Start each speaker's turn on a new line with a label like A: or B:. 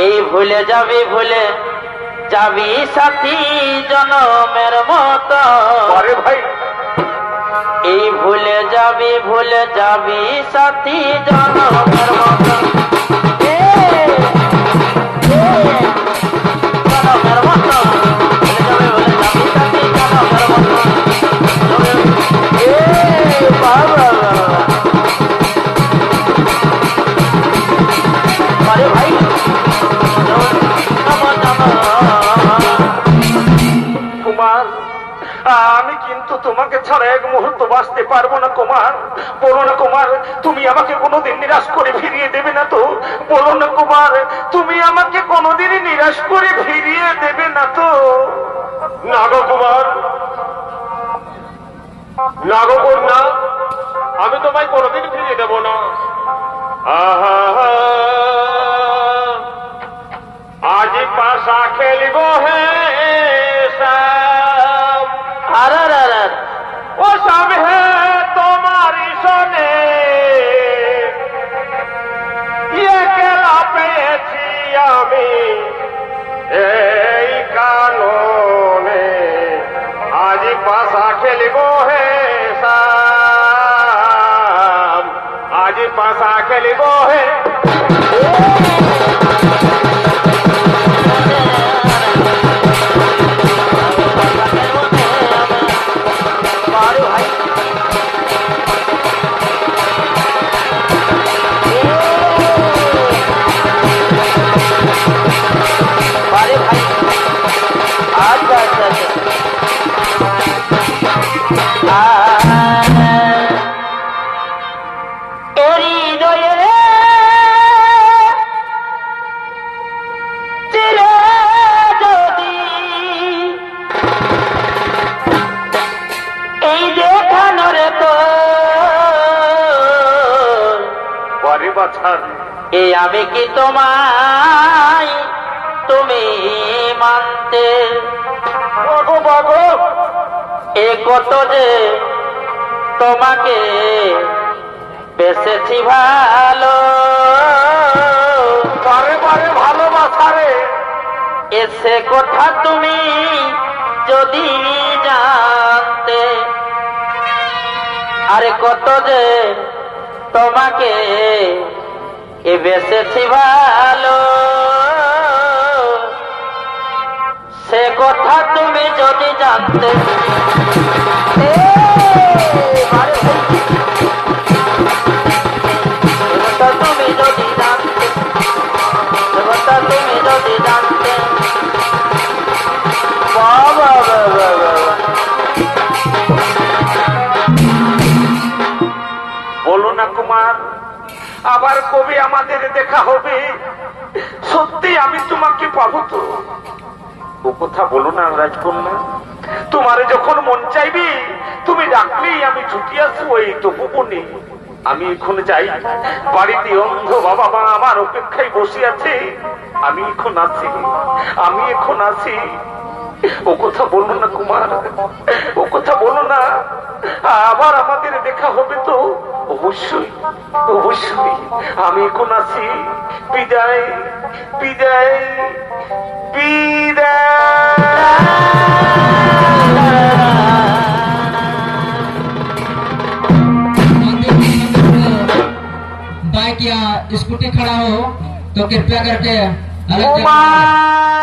A: এই ভুলে যাবি সাথী জনমের মতো।
B: আরে ভাই,
A: এই ভুলে যাবি সাথী জনমের মতো। জনমের মতো ভুলে যাবি সাথী জনমের মতো। বাবা আরে ভাই,
B: কুমার, আমি কিন্তু তোমাকে ছাড়া এক মুহূর্ত বাঁচতে পারবো না কুমার। বলো না কুমার, তুমি আমাকে কোনোদিন নিরাশ করে ফিরিয়ে দেবে না তো? বলো না কুমার, তুমি আমাকে কোনোদিনই নিরাশ করে ফিরিয়ে দেবে না তো? না গো কুমার, না গো কন্যা, আমি তোমায় কোনোদিন ফিরিয়ে দেব না। আজ পাশা খেলিব হে শ্যাম। ও শ্যাম হে তোমারি সনে একলা পেয়েছি আমি এই কাননে। আজ পাশা খেলিব হে শ্যাম, আজ পাশা খেলিব হে।
A: এ আমি কি তোমায় তুমি মানতে? এ কত যে তোমাকে বেসেছি ভালো, ভালোবাসা রে। এসে কথা তুমি যদি জানতে, আরে কত যে তোমাকে এ বেসেছি ভালো, সে কথা তুমি যদি জানতে। তুমি যদি জানতে, তুমি যদি জানতে। বাবা
B: বলো না কুমার, আবার কবে আমাদের দেখা হবে? সত্যি আমি তোমাকে পাবো তো? ও কথা বলো না রাজকন্যা। তোমার যখন মন চাইবে তুমি ডাকলেই আমি ছুটি আসবো। এই তো ভুবনে আমি এখন যাই, বাড়িতে অন্ধ বাবা মা আমার অপেক্ষায় বসে আছে। আমি এখন আসি। ও কথা বলো না কুমার, ও কথা বলো না। আবার আমাদের দেখা হবে তো? অবশ্যই অবশ্যই। আমি এখন আসি। বিদায় বিদায়
C: बाइक या स्कूटी खड़ा हो तो कृपया करके अलग
A: जगह